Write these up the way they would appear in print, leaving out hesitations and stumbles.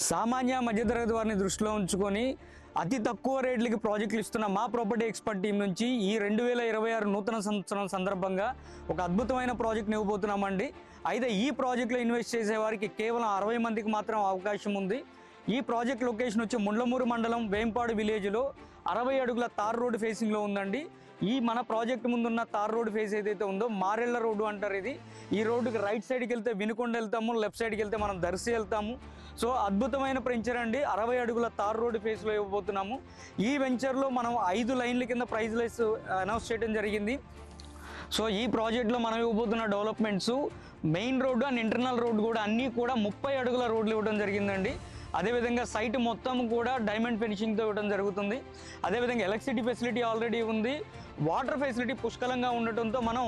సామాన్య మధ్యతరగతి వారిని దృష్టిలో ఉంచుకొని అతి తక్కువ రేట్లకి ప్రాజెక్టులు ఇస్తున్న మా ప్రాపర్టీ ఎక్స్పర్ట్ టీం నుంచి ఈ 2026 నూతన సంవత్సరం సందర్భంగా ఒక అద్భుతమైన ప్రాజెక్ట్ని ఇవ్వబోతున్నామండి. అయితే ఈ ప్రాజెక్టులో ఇన్వెస్ట్ చేసే వారికి కేవలం 60 మందికి మాత్రం అవకాశం ఉంది. ఈ ప్రాజెక్ట్ లొకేషన్ వచ్చి ముండ్లమూరు మండలం వేంపాడు విలేజ్లో 60 అడుగుల తార్ రోడ్ ఫేసింగ్లో ఉందండి. ఈ మన ప్రాజెక్ట్ ముందున్న తార్ రోడ్ ఫేస్ ఏదైతే ఉందో మారెళ్ళ రోడ్డు అంటారు. ఈ రోడ్డుకి రైట్ సైడ్కి వెళ్తే వినుకొండ వెళ్తాము, లెఫ్ట్ సైడ్కి వెళ్తే మనం దర్శి వెళ్తాము. సో అద్భుతమైన వెంచర్ అండి. 60 అడుగుల తార్ రోడ్ ఫేస్లో ఇవ్వబోతున్నాము. ఈ వెంచర్లో మనం 5 లైన్ల కింద ప్రైజ్ లెస్ అనౌన్స్ చేయడం జరిగింది. సో ఈ ప్రాజెక్ట్లో మనం ఇవ్వబోతున్న developments main road and internal road కూడా అన్నీ కూడా 30 అడుగుల రోడ్లు ఇవ్వడం జరిగిందండి. అదేవిధంగా సైట్ మొత్తం కూడా డైమండ్ ఫినిషింగ్తో ఇవ్వడం జరుగుతుంది. అదేవిధంగా ఎలక్ట్రిసిటీ ఫెసిలిటీ ఆల్రెడీ ఉంది. వాటర్ ఫెసిలిటీ పుష్కలంగా ఉండటంతో మనం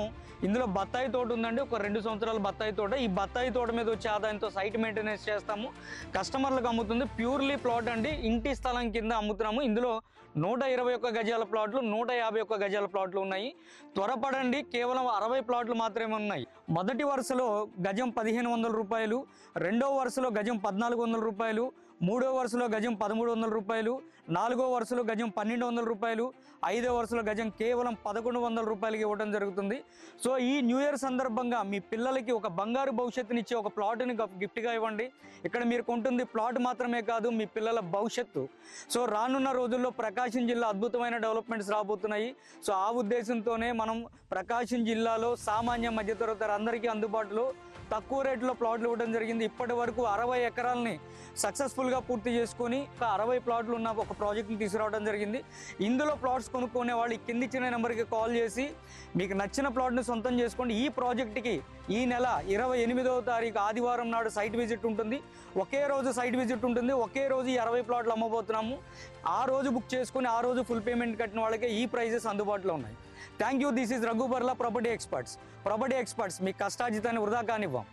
ఇందులో బత్తాయి తోట ఉందండి. ఒక 2 సంవత్సరాల బత్తాయి తోట. ఈ బత్తాయి తోట మీద వచ్చే ఆదాయంతో సైట్ మెయింటెనెన్స్ చేస్తాము. కస్టమర్లకు అమ్ముతుంది. ప్యూర్లీ ప్లాట్ అండి. ఇంటి స్థలం కింద అమ్ముతున్నాము. ఇందులో 121 గజాల ప్లాట్లు, 151 గజాల ప్లాట్లు ఉన్నాయి. త్వరపడండి, కేవలం 60 ప్లాట్లు మాత్రమే ఉన్నాయి. మొదటి వరుసలో గజం 1500 రూపాయలు, రెండవ వరుసలో గజం 1400 రూపాయలు, మూడో వరుసలో గజం 1300 రూపాయలు, నాలుగో వరుసలో గజం 1200 రూపాయలు, ఐదో వరుసలో గజం కేవలం 1100 రూపాయలకి ఇవ్వడం జరుగుతుంది. సో ఈ న్యూ ఇయర్ సందర్భంగా మీ పిల్లలకి ఒక బంగారు భవిష్యత్తునిచ్చే ఒక ప్లాట్ని గిఫ్ట్గా ఇవ్వండి. ఇక్కడ మీరు కొంటుంది ప్లాట్ మాత్రమే కాదు, మీ పిల్లల భవిష్యత్తు. సో రానున్న రోజుల్లో ప్రకాశం జిల్లా అద్భుతమైన డెవలప్మెంట్స్ రాబోతున్నాయి. సో ఆ ఉద్దేశంతోనే మనం ప్రకాశం జిల్లాలో సామాన్య మధ్యతరగతి అందరికీ అందుబాటులో తక్కువ రేట్లో ప్లాట్లు ఇవ్వడం జరిగింది. ఇప్పటి వరకు 60 ఎకరాలని సక్సెస్ఫుల్గా పూర్తి చేసుకొని ఒక 60 ప్లాట్లు ఉన్న ఒక ప్రాజెక్ట్ని తీసుకురావడం జరిగింది. ఇందులో ప్లాట్స్ కొనుక్కునే వాళ్ళు కింది ఇచ్చిన నెంబర్కి కాల్ చేసి మీకు నచ్చిన ప్లాట్ని సొంతం చేసుకోండి. ఈ ప్రాజెక్ట్కి ఈ నెల 28వ తారీఖు ఆదివారం నాడు సైట్ విజిట్ ఉంటుంది. ఒకే రోజు సైట్ విజిట్ ఉంటుంది. ఒకే రోజు ఈ 60 ప్లాట్లు అమ్మబోతున్నాము. ఆ రోజు బుక్ చేసుకొని ఆ రోజు ఫుల్ పేమెంట్ కట్టిన వాళ్ళకే ఈ ప్రైజెస్ అందుబాటులో ఉన్నాయి. Thank you. This is Raghu Barla, property experts. మీ కష్టార్జితాన్ని వృధా కానివ్వం.